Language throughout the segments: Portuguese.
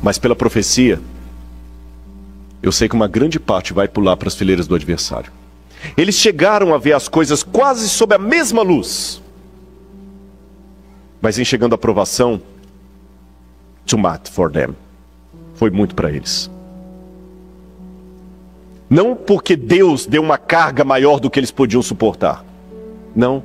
Mas pela profecia, eu sei que uma grande parte vai pular para as fileiras do adversário. Eles chegaram a ver as coisas quase sob a mesma luz. Mas em chegando a provação, too much for them. Foi muito para eles. Não porque Deus deu uma carga maior do que eles podiam suportar. Não.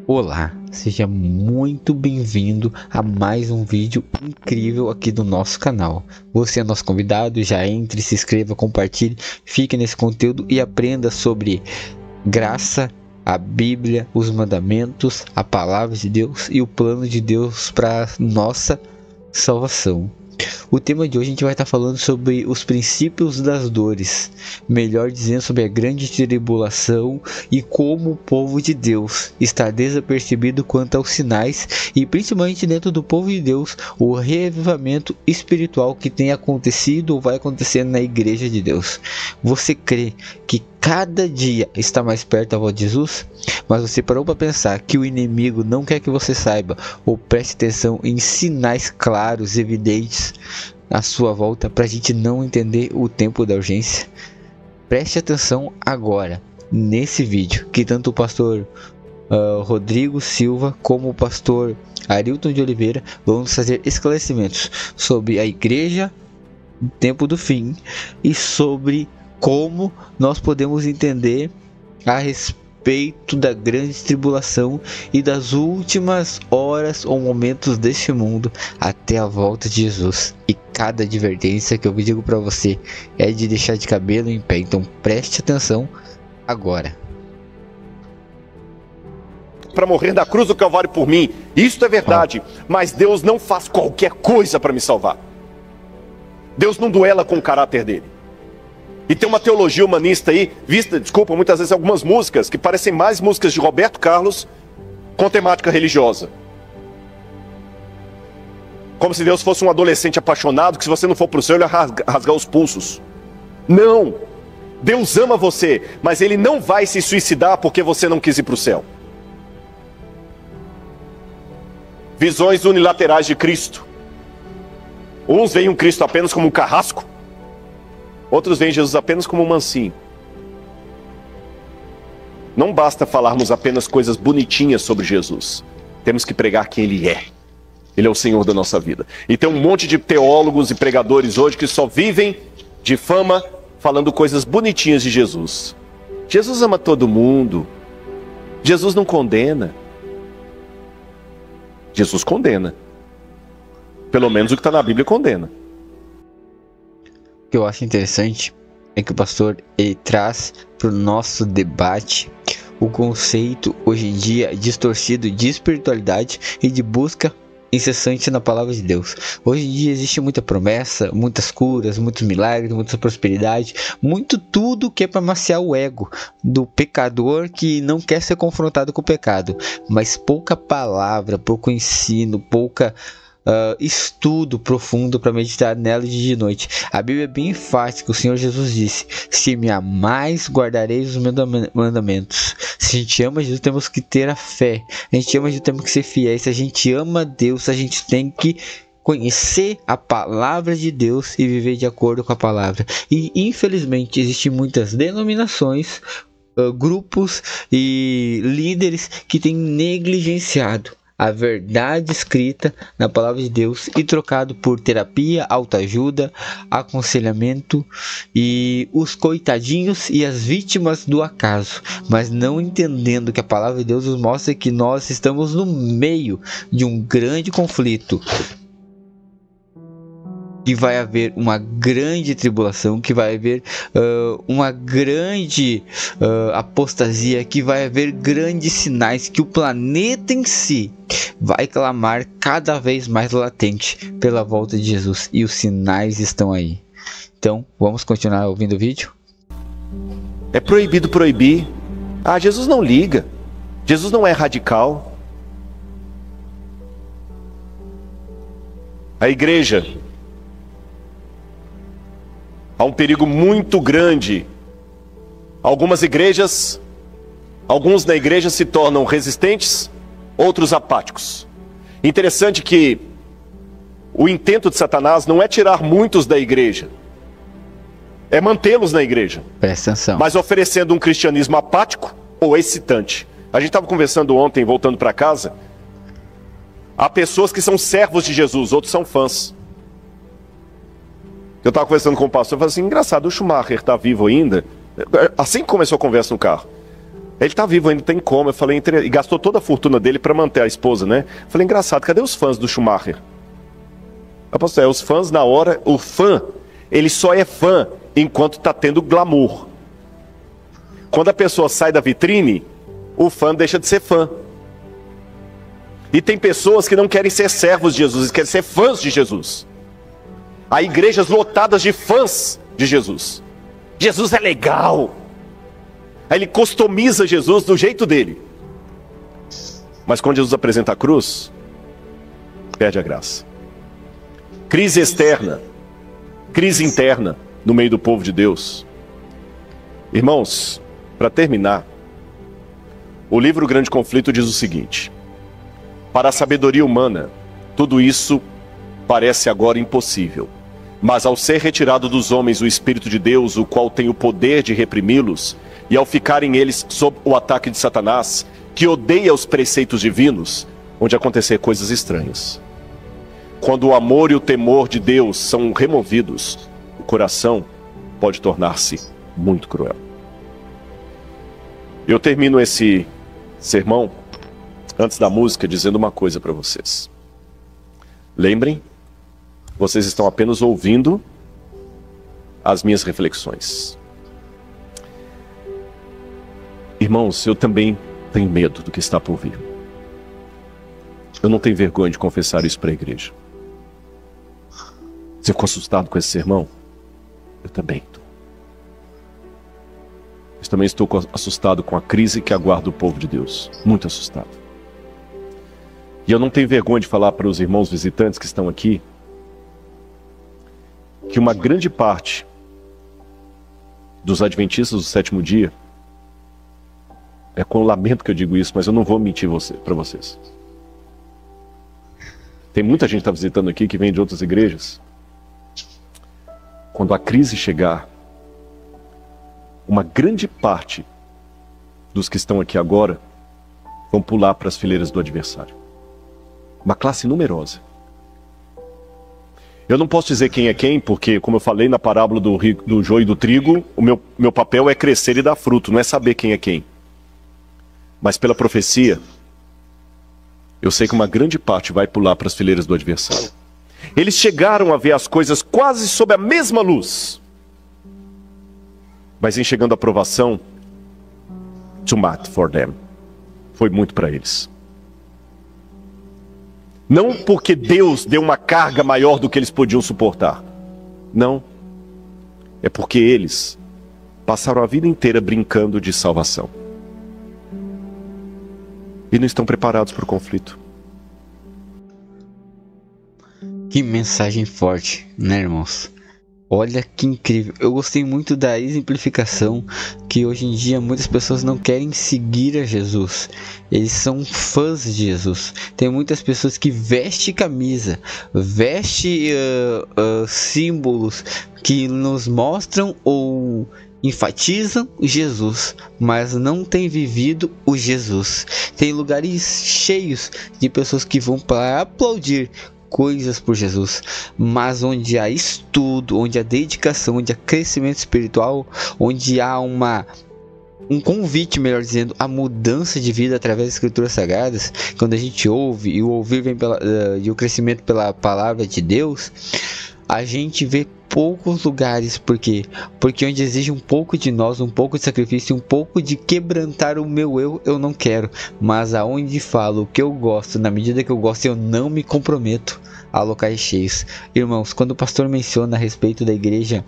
Olá, seja muito bem-vindo a mais um vídeo incrível aqui do nosso canal. Você é nosso convidado, já entre, se inscreva, compartilhe, fique nesse conteúdo e aprenda sobre graça, a Bíblia, os mandamentos, a palavra de Deus e o plano de Deus para nossa salvação. O tema de hoje a gente vai estar falando sobre os princípios das dores, melhor dizendo, sobre a grande tribulação e como o povo de Deus está desapercebido quanto aos sinais e principalmente dentro do povo de Deus, o reavivamento espiritual que tem acontecido ou vai acontecer na igreja de Deus. Você crê que cada dia está mais perto da volta de Jesus? Mas você parou para pensar que o inimigo não quer que você saiba ou preste atenção em sinais claros, evidentes à sua volta para a gente não entender o tempo da urgência? Preste atenção agora nesse vídeo que tanto o pastor Rodrigo Silva como o pastor Arilton de Oliveira vão nos fazer esclarecimentos sobre a igreja no tempo do fim e sobre como nós podemos entender a respeito da grande tribulação e das últimas horas ou momentos deste mundo até a volta de Jesus. E cada advertência que eu digo para você é de deixar de cabelo em pé, então preste atenção agora. Para morrer na cruz do Calvário por mim, isso é verdade, mas Deus não faz qualquer coisa para me salvar. Deus não duela com o caráter dele. E tem uma teologia humanista aí, muitas vezes algumas músicas que parecem mais músicas de Roberto Carlos com temática religiosa. Como se Deus fosse um adolescente apaixonado que se você não for para o céu ele vai rasgar os pulsos. Não! Deus ama você, mas Ele não vai se suicidar porque você não quis ir para o céu. Visões unilaterais de Cristo. Uns veem um Cristo apenas como um carrasco. Outros veem Jesus apenas como um mansinho. Não basta falarmos apenas coisas bonitinhas sobre Jesus. Temos que pregar quem Ele é. Ele é o Senhor da nossa vida. E tem um monte de teólogos e pregadores hoje que só vivem de fama falando coisas bonitinhas de Jesus. Jesus ama todo mundo. Jesus não condena. Jesus condena. Pelo menos o que está na Bíblia condena. O que eu acho interessante é que o pastor ele traz para o nosso debate o conceito hoje em dia distorcido de espiritualidade e de busca incessante na palavra de Deus. Hoje em dia existe muita promessa, muitas curas, muitos milagres, muita prosperidade, muito tudo que é para maciar o ego do pecador que não quer ser confrontado com o pecado, mas pouca palavra, pouco ensino, pouca estudo profundo para meditar nela de dia e noite. A Bíblia é bem enfática. O Senhor Jesus disse: se me amais, guardareis os meus mandamentos. Se a gente ama Jesus, temos que ter a fé. A gente ama Jesus, temos que ser fiéis. Se a gente ama Deus, a gente tem que conhecer a palavra de Deus e viver de acordo com a palavra. E infelizmente existem muitas denominações, grupos e líderes que têm negligenciado a verdade escrita na palavra de Deus e trocado por terapia, autoajuda, aconselhamento e os coitadinhos e as vítimas do acaso, mas não entendendo que a palavra de Deus nos mostra que nós estamos no meio de um grande conflito, que vai haver uma grande tribulação, que vai haver uma grande apostasia, que vai haver grandes sinais, que o planeta em si vai clamar cada vez mais latente pela volta de Jesus, e os sinais estão aí. Então, vamos continuar ouvindo o vídeo? É proibido proibir. Jesus não liga. Jesus não é radical. A igreja, há um perigo muito grande. Alguns na igreja se tornam resistentes, outros apáticos. Interessante que o intento de Satanás não é tirar muitos da igreja, é mantê-los na igreja. Presta atenção. Mas oferecendo um cristianismo apático ou excitante. A gente estava conversando ontem, voltando para casa. Há pessoas que são servos de Jesus, outros são fãs. Eu estava conversando com o pastor, eu falei assim, engraçado, o Schumacher está vivo ainda? Assim que começou a conversa no carro. Ele está vivo ainda, tem como. Eu falei, e gastou toda a fortuna dele para manter a esposa, né? Eu falei, engraçado, cadê os fãs do Schumacher? Pastor, os fãs na hora, o fã, ele só é fã enquanto está tendo glamour. Quando a pessoa sai da vitrine, o fã deixa de ser fã. E tem pessoas que não querem ser servos de Jesus, querem ser fãs de Jesus. Há igrejas lotadas de fãs de Jesus. Jesus é legal. Aí ele customiza Jesus do jeito dele. Mas quando Jesus apresenta a cruz, perde a graça. Crise externa, crise interna no meio do povo de Deus. Irmãos, para terminar, o livro O Grande Conflito diz o seguinte: para a sabedoria humana, tudo isso parece agora impossível. Mas ao ser retirado dos homens o Espírito de Deus, o qual tem o poder de reprimi-los, e ao ficarem eles sob o ataque de Satanás, que odeia os preceitos divinos, onde acontecer coisas estranhas. Quando o amor e o temor de Deus são removidos, o coração pode tornar-se muito cruel. Eu termino esse sermão, antes da música, dizendo uma coisa para vocês. Lembrem, vocês estão apenas ouvindo as minhas reflexões. Irmãos, eu também tenho medo do que está por vir. Eu não tenho vergonha de confessar isso para a igreja. Você ficou assustado com esse sermão? Eu também estou. Eu também estou assustado com a crise que aguarda o povo de Deus. Muito assustado. E eu não tenho vergonha de falar para os irmãos visitantes que estão aqui que uma grande parte dos adventistas do sétimo dia, é com lamento que eu digo isso, mas eu não vou mentir para vocês. Tem muita gente que está visitando aqui que vem de outras igrejas. Quando a crise chegar, uma grande parte dos que estão aqui agora vão pular para as fileiras do adversário. Uma classe numerosa. Eu não posso dizer quem é quem, porque, como eu falei na parábola do joio e do trigo, o meu papel é crescer e dar fruto, não é saber quem é quem. Mas pela profecia, eu sei que uma grande parte vai pular para as fileiras do adversário. Eles chegaram a ver as coisas quase sob a mesma luz. Mas em chegando a provação, too much for them. Foi muito para eles. Não porque Deus deu uma carga maior do que eles podiam suportar. Não. É porque eles passaram a vida inteira brincando de salvação. E não estão preparados para o conflito. Que mensagem forte, né, irmãos? Olha que incrível. Eu gostei muito da exemplificação que hoje em dia muitas pessoas não querem seguir a Jesus. Eles são fãs de Jesus. Tem muitas pessoas que vestem camisa, vestem símbolos que nos mostram ou enfatizam Jesus, mas não tem vivido o Jesus. Tem lugares cheios de pessoas que vão para aplaudir coisas por Jesus, mas onde há estudo, onde há dedicação, onde há crescimento espiritual, onde há um convite, melhor dizendo, a mudança de vida através das escrituras sagradas, quando a gente ouve, e o ouvir vem e o crescimento pela palavra de Deus, a gente vê poucos lugares. Por quê? Porque onde exige um pouco de nós, um pouco de sacrifício, um pouco de quebrantar o meu eu não quero. Mas aonde falo o que eu gosto, na medida que eu gosto, eu não me comprometo a locais cheios. Irmãos, quando o pastor menciona a respeito da igreja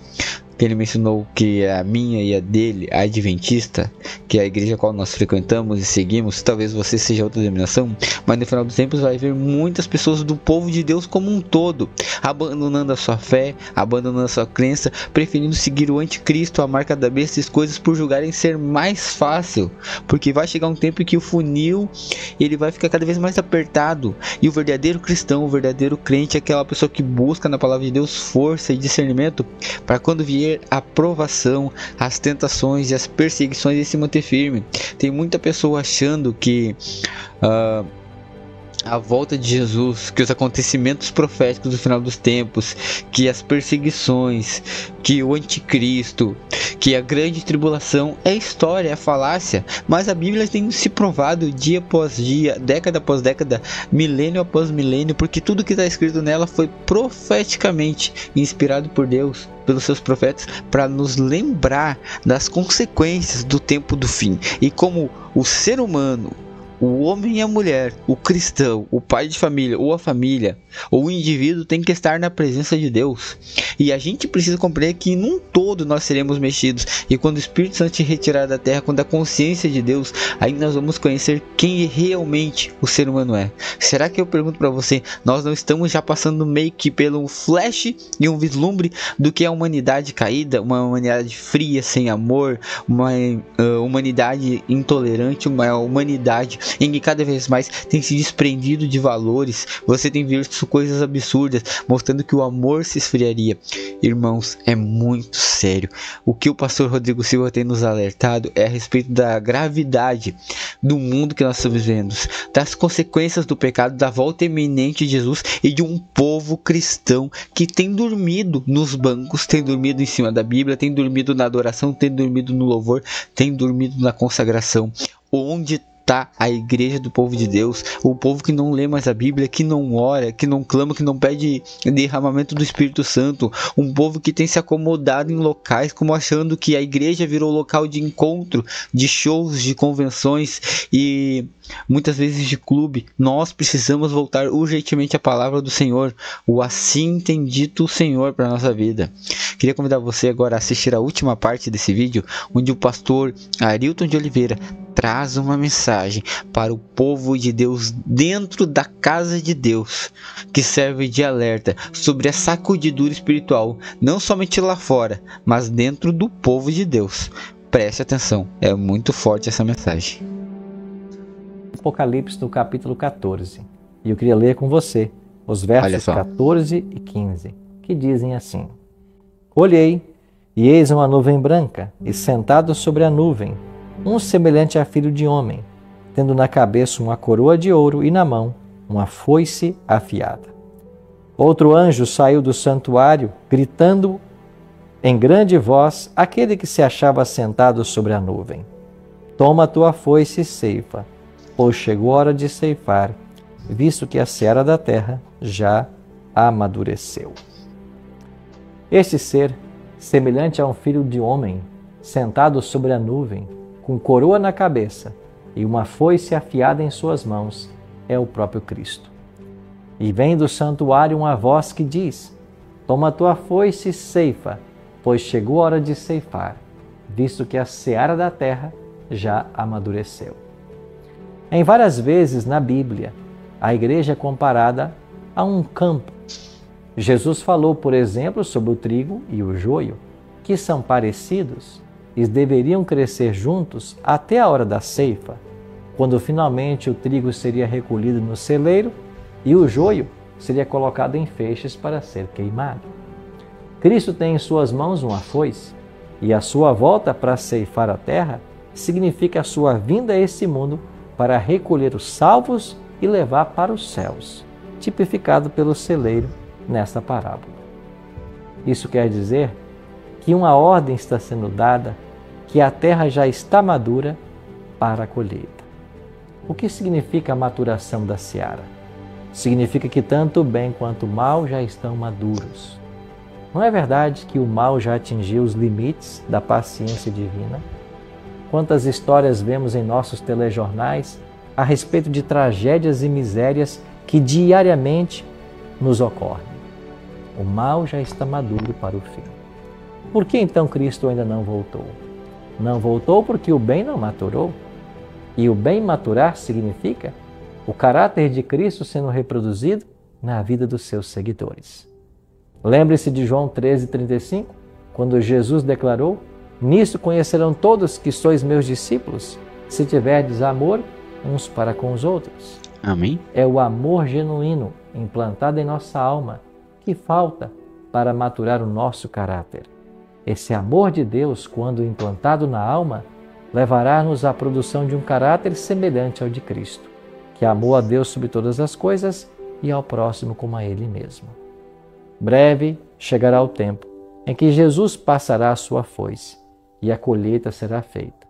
que ele mencionou que a minha e a dele, a adventista, que é a igreja a qual nós frequentamos e seguimos, talvez você seja outra denominação, mas no final dos tempos vai haver muitas pessoas do povo de Deus como um todo, abandonando a sua fé, abandonando a sua crença, preferindo seguir o anticristo, a marca da besta, e coisas por julgarem ser mais fácil, porque vai chegar um tempo em que o funil ele vai ficar cada vez mais apertado, e o verdadeiro cristão, o verdadeiro crente é aquela pessoa que busca na palavra de Deus força e discernimento para quando vier a provação, as tentações e as perseguições e se manter firme. Tem muita pessoa achando que a volta de Jesus, que os acontecimentos proféticos do final dos tempos, que as perseguições, que o anticristo, que a grande tribulação é história, é falácia, mas a Bíblia tem se provado dia após dia, década após década, milênio após milênio, porque tudo que está escrito nela foi profeticamente inspirado por Deus, pelos seus profetas, para nos lembrar das consequências do tempo do fim, e como o ser humano, o homem e a mulher, o cristão, o pai de família ou a família, ou o indivíduo tem que estar na presença de Deus. E a gente precisa compreender que num todo nós seremos mexidos. E quando o Espírito Santo te retirar da terra, quando a consciência de Deus, aí nós vamos conhecer quem realmente o ser humano é. Será que eu pergunto para você, nós não estamos já passando meio que pelo flash e um vislumbre do que é a humanidade caída? Uma humanidade fria, sem amor, uma humanidade intolerante, uma humanidade em que cada vez mais tem se desprendido de valores. Você tem visto coisas absurdas, mostrando que o amor se esfriaria. Irmãos, é muito sério. O que o pastor Rodrigo Silva tem nos alertado é a respeito da gravidade do mundo que nós estamos vivendo, das consequências do pecado, da volta iminente de Jesus e de um povo cristão que tem dormido nos bancos, tem dormido em cima da Bíblia, tem dormido na adoração, tem dormido no louvor, tem dormido na consagração. Onde está a igreja do povo de Deus? O povo que não lê mais a Bíblia, que não ora, que não clama, que não pede derramamento do Espírito Santo. Um povo que tem se acomodado em locais, como achando que a igreja virou local de encontro, de shows, de convenções e muitas vezes de clube. Nós precisamos voltar urgentemente à palavra do Senhor, o assim tem dito o Senhor para a nossa vida. Queria convidar você agora a assistir a última parte desse vídeo, onde o pastor Arilton de Oliveira traz uma mensagem para o povo de Deus dentro da casa de Deus, que serve de alerta sobre a sacudidura espiritual, não somente lá fora, mas dentro do povo de Deus. Preste atenção, é muito forte essa mensagem. Apocalipse no capítulo 14. E eu queria ler com você os versos 14 e 15, que dizem assim: Olhei, e eis uma nuvem branca, e sentado sobre a nuvem, um semelhante a filho de homem, tendo na cabeça uma coroa de ouro e na mão uma foice afiada. Outro anjo saiu do santuário, gritando em grande voz àquele que se achava sentado sobre a nuvem: Toma a tua foice e ceifa, pois chegou a hora de ceifar, visto que a seara da terra já amadureceu. Este ser, semelhante a um filho de homem, sentado sobre a nuvem, com coroa na cabeça e uma foice afiada em suas mãos, é o próprio Cristo. E vem do santuário uma voz que diz: Toma a tua foice e ceifa, pois chegou a hora de ceifar, visto que a seara da terra já amadureceu. Em várias vezes na Bíblia, a igreja é comparada a um campo. Jesus falou, por exemplo, sobre o trigo e o joio, que são parecidos e deveriam crescer juntos até a hora da ceifa, quando finalmente o trigo seria recolhido no celeiro e o joio seria colocado em feixes para ser queimado. Cristo tem em suas mãos uma foice, e a sua volta para ceifar a terra significa a sua vinda a esse mundo para recolher os salvos e levar para os céus, tipificado pelo celeiro nesta parábola. Isso quer dizer que uma ordem está sendo dada, que a terra já está madura para a colheita. O que significa a maturação da seara? Significa que tanto o bem quanto o mal já estão maduros. Não é verdade que o mal já atingiu os limites da paciência divina? Quantas histórias vemos em nossos telejornais a respeito de tragédias e misérias que diariamente nos ocorrem? O mal já está maduro para o fim. Por que então Cristo ainda não voltou? Não voltou porque o bem não maturou. E o bem maturar significa o caráter de Cristo sendo reproduzido na vida dos seus seguidores. Lembre-se de João 13,35, quando Jesus declarou: nisso conhecerão todos que sois meus discípulos, se tiverdes amor uns para com os outros. Amém? É o amor genuíno implantado em nossa alma que falta para maturar o nosso caráter. Esse amor de Deus, quando implantado na alma, levará-nos à produção de um caráter semelhante ao de Cristo, que amou a Deus sobre todas as coisas e ao próximo como a Ele mesmo. Breve chegará o tempo em que Jesus passará a sua foice e a colheita será feita.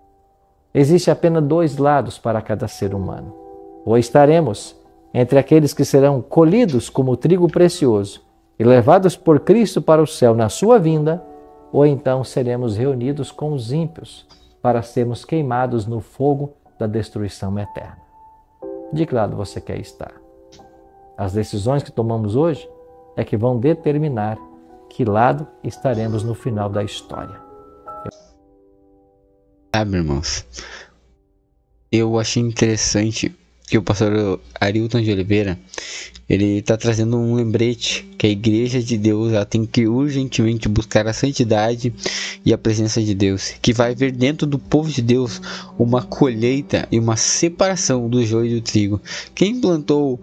Existe apenas dois lados para cada ser humano. Ou estaremos entre aqueles que serão colhidos como trigo precioso e levados por Cristo para o céu na sua vinda, ou então seremos reunidos com os ímpios para sermos queimados no fogo da destruição eterna. De que lado você quer estar? As decisões que tomamos hoje é que vão determinar que lado estaremos no final da história. Sabe, irmãos, eu achei interessante que o pastor Arilton de Oliveira, ele está trazendo um lembrete que a igreja de Deus ela tem que urgentemente buscar a santidade e a presença de Deus, que vai haver dentro do povo de Deus uma colheita e uma separação do joio e do trigo. Quem plantou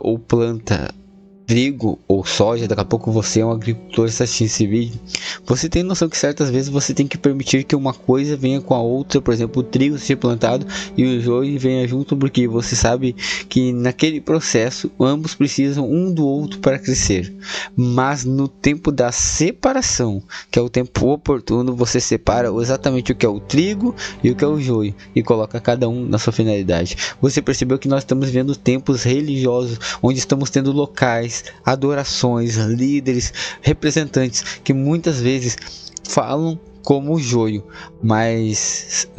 ou planta trigo ou soja, daqui a pouco você é um agricultor, está assistindo esse vídeo, você tem noção que certas vezes você tem que permitir que uma coisa venha com a outra. Por exemplo, o trigo seja plantado e o joio venha junto, porque você sabe que naquele processo ambos precisam um do outro para crescer. Mas no tempo da separação, que é o tempo oportuno, você separa exatamente o que é o trigo e o que é o joio e coloca cada um na sua finalidade. Você percebeu que nós estamos vendo tempos religiosos onde estamos tendo locais, adorações, líderes, representantes que muitas vezes falam como joio, mas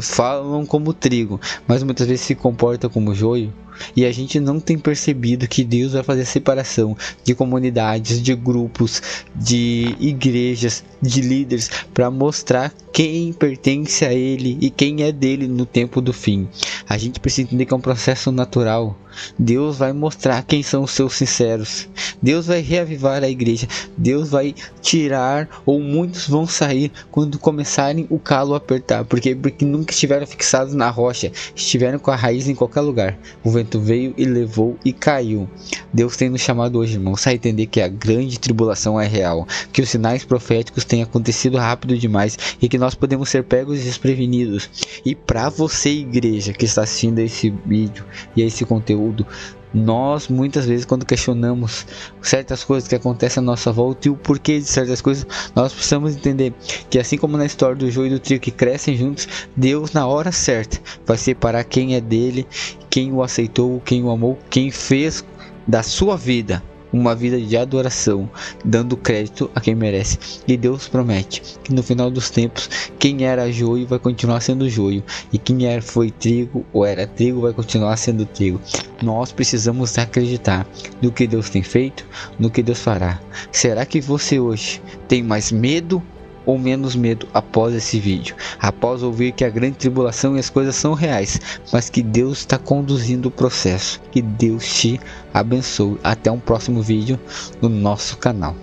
falam como trigo, mas muitas vezes se comportam como joio. E a gente não tem percebido que Deus vai fazer separação de comunidades, de grupos, de igrejas, de líderes, para mostrar quem pertence a Ele e quem é dele no tempo do fim. A gente precisa entender que é um processo natural. Deus vai mostrar quem são os seus sinceros. Deus vai reavivar a igreja. Deus vai tirar, ou muitos vão sair quando começarem o calo a apertar. Porque nunca estiveram fixados na rocha, estiveram com a raiz em qualquer lugar. O vento veio e levou e caiu. Deus tem nos chamado hoje, irmãos, a entender que a grande tribulação é real, que os sinais proféticos têm acontecido rápido demais e que nós podemos ser pegos desprevenidos. E para você, igreja, que está assistindo a esse vídeo e a esse conteúdo, nós muitas vezes, quando questionamos certas coisas que acontecem à nossa volta e o porquê de certas coisas, nós precisamos entender que, assim como na história do joio e do trigo que crescem juntos, Deus na hora certa vai separar quem é dele, quem o aceitou, quem o amou, quem fez da sua vida uma vida de adoração, dando crédito a quem merece. E Deus promete que no final dos tempos, quem era joio vai continuar sendo joio, e quem foi trigo ou era trigo vai continuar sendo trigo. Nós precisamos acreditar no que Deus tem feito, no que Deus fará. Será que você hoje tem mais medo ou menos medo após esse vídeo, após ouvir que a grande tribulação e as coisas são reais, mas que Deus está conduzindo o processo? Que Deus te abençoe. Até um próximo vídeo no nosso canal.